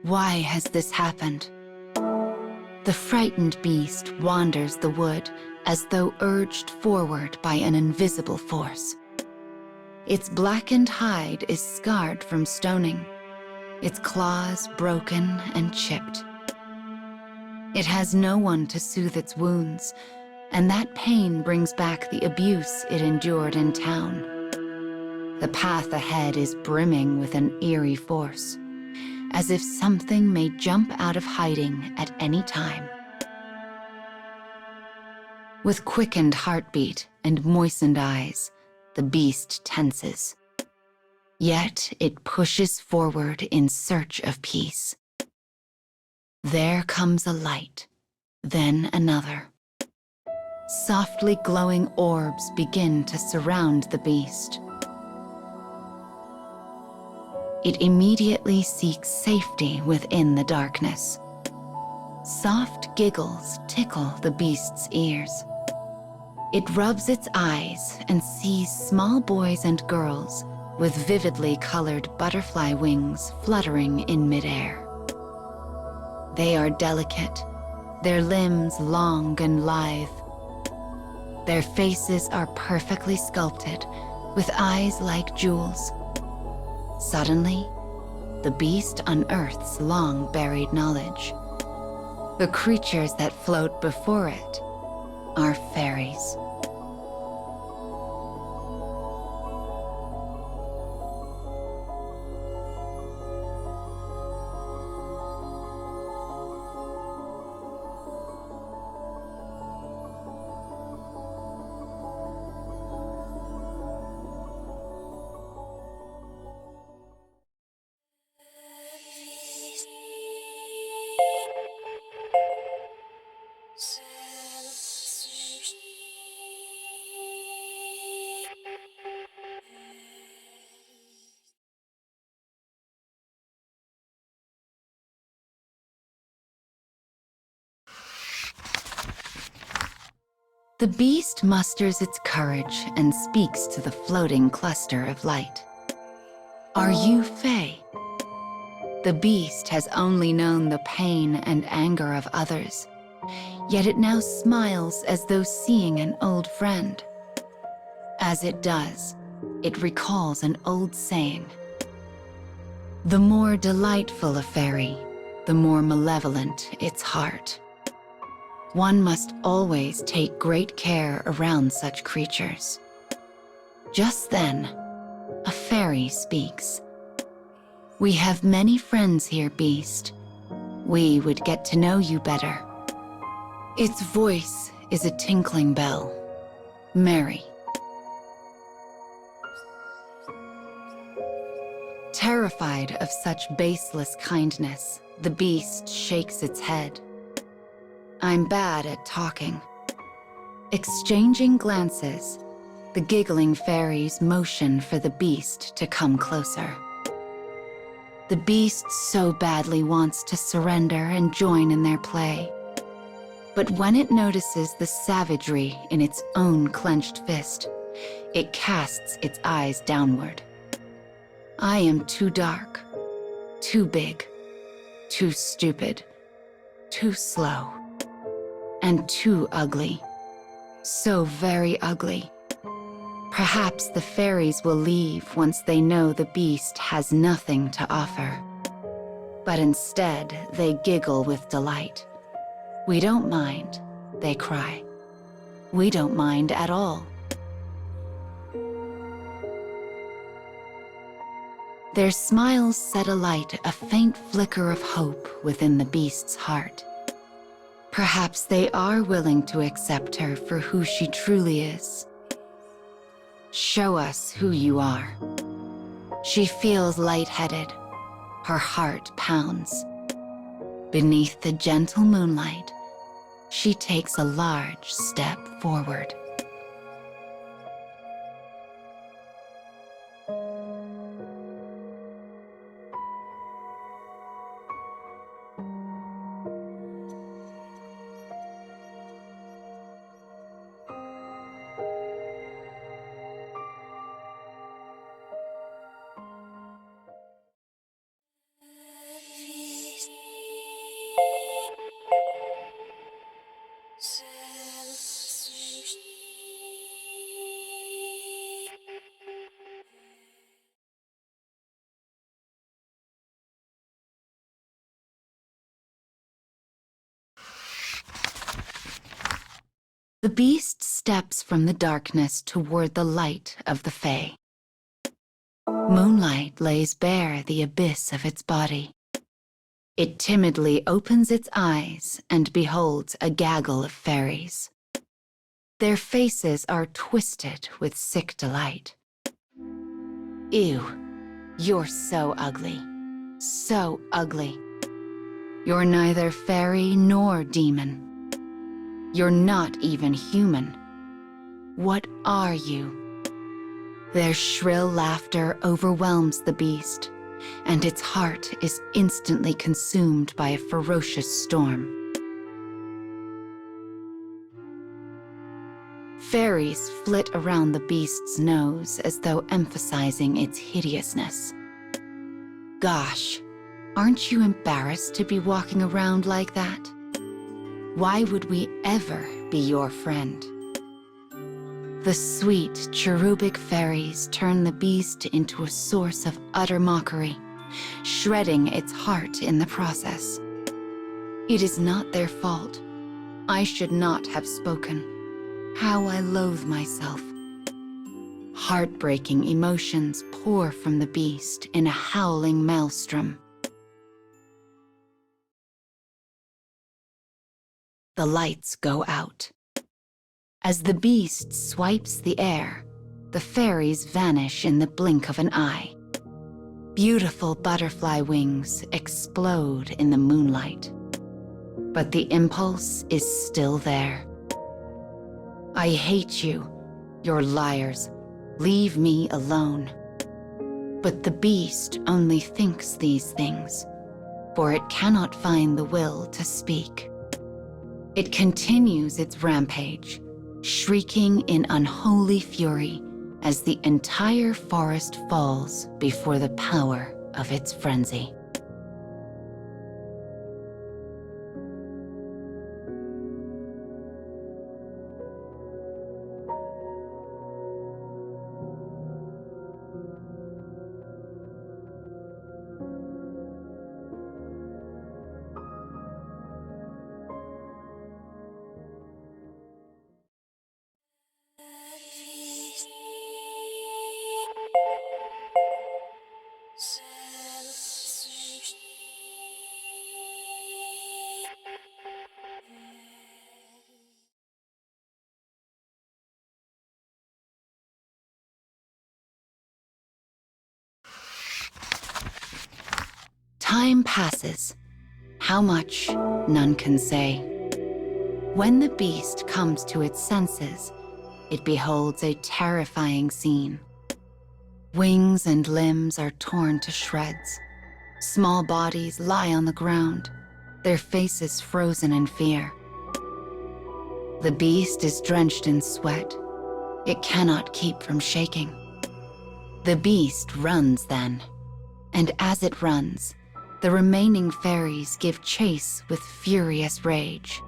Why has this happened? The frightened beast wanders the wood as though urged forward by an invisible force. Its blackened hide is scarred from stoning, its claws broken and chipped. It has no one to soothe its wounds, and that pain brings back the abuse it endured in town. The path ahead is brimming with an eerie force, as if something may jump out of hiding at any time. With quickened heartbeat and moistened eyes, the beast tenses. Yet it pushes forward in search of peace. There comes a light, then another. Softly glowing orbs begin to surround the beast. It immediately seeks safety within the darkness. Soft giggles tickle the beast's ears. It rubs its eyes and sees small boys and girls with vividly colored butterfly wings fluttering in midair. They are delicate, their limbs long and lithe. Their faces are perfectly sculpted, with eyes like jewels. Suddenly, the beast unearths long-buried knowledge. The creatures that float before it are fairies. The beast musters its courage and speaks to the floating cluster of light. Are you Fae? The beast has only known the pain and anger of others, yet it now smiles as though seeing an old friend. As it does, it recalls an old saying. The more delightful a fairy, the more malevolent its heart. One must always take great care around such creatures. Just then, a fairy speaks. We have many friends here, beast. We would get to know you better. Its voice is a tinkling bell. Merry. Terrified of such baseless kindness, the beast shakes its head. I'm bad at talking. Exchanging glances, the giggling fairies motion for the beast to come closer. The beast so badly wants to surrender and join in their play. But when it notices the savagery in its own clenched fist, it casts its eyes downward. I am too dark, too big, too stupid, too slow, and too ugly. So very ugly. Perhaps the fairies will leave once they know the beast has nothing to offer. But instead, they giggle with delight. We don't mind, they cry. We don't mind at all. Their smiles set alight a faint flicker of hope within the beast's heart. Perhaps they are willing to accept her for who she truly is. Show us who you are. She feels lightheaded. Her heart pounds. Beneath the gentle moonlight, she takes a large step forward. The beast steps from the darkness toward the light of the Fae. Moonlight lays bare the abyss of its body. It timidly opens its eyes and beholds a gaggle of fairies. Their faces are twisted with sick delight. Ew, you're so ugly. So ugly. You're neither fairy nor demon. You're not even human. What are you? Their shrill laughter overwhelms the beast, and its heart is instantly consumed by a ferocious storm. Fairies flit around the beast's nose as though emphasizing its hideousness. Gosh, aren't you embarrassed to be walking around like that? Why would we ever be your friend? The sweet, cherubic fairies turn the beast into a source of utter mockery, shredding its heart in the process. It is not their fault. I should not have spoken. How I loathe myself. Heartbreaking emotions pour from the beast in a howling maelstrom. The lights go out. As the beast swipes the air, the fairies vanish in the blink of an eye. Beautiful butterfly wings explode in the moonlight. But the impulse is still there. I hate you, you're liars. Leave me alone. But the beast only thinks these things, for it cannot find the will to speak. It continues its rampage, shrieking in unholy fury as the entire forest falls before the power of its frenzy. Time passes. How much, none can say. When the beast comes to its senses, it beholds a terrifying scene. Wings and limbs are torn to shreds. Small bodies lie on the ground, their faces frozen in fear. The beast is drenched in sweat. It cannot keep from shaking. The beast runs then, and as it runs, the remaining fairies give chase with furious rage.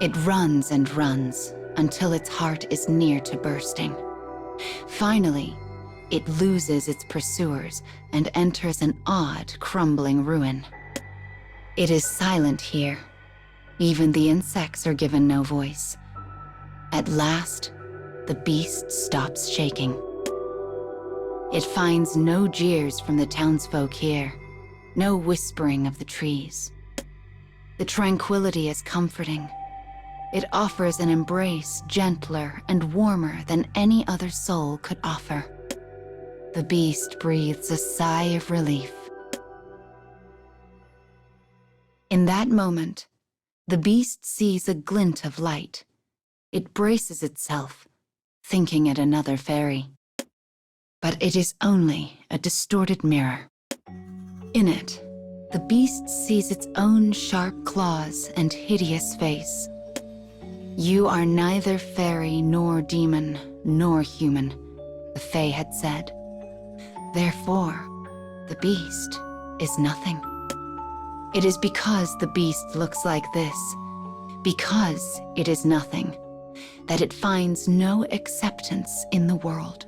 It runs and runs until its heart is near to bursting. Finally, it loses its pursuers and enters an odd, crumbling ruin. It is silent here. Even the insects are given no voice. At last, the beast stops shaking. It finds no jeers from the townsfolk here, no whispering of the trees. The tranquility is comforting. It offers an embrace gentler and warmer than any other soul could offer. The beast breathes a sigh of relief. In that moment, the beast sees a glint of light. It braces itself, thinking it another fairy. But it is only a distorted mirror. In it, the beast sees its own sharp claws and hideous face. You are neither fairy nor demon nor human, the Fae had said. Therefore, the beast is nothing. It is because the beast looks like this, because it is nothing, that it finds no acceptance in the world.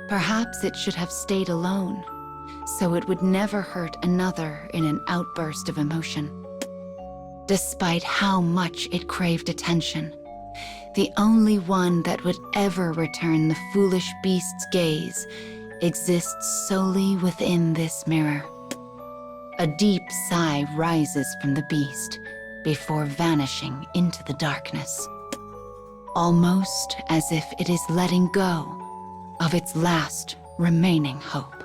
Perhaps it should have stayed alone, so it would never hurt another in an outburst of emotion. despite how much it craved attention. The only one that would ever return the foolish beast's gaze exists solely within this mirror. A deep sigh rises from the beast before vanishing into the darkness, almost as if it is letting go of its last remaining hope.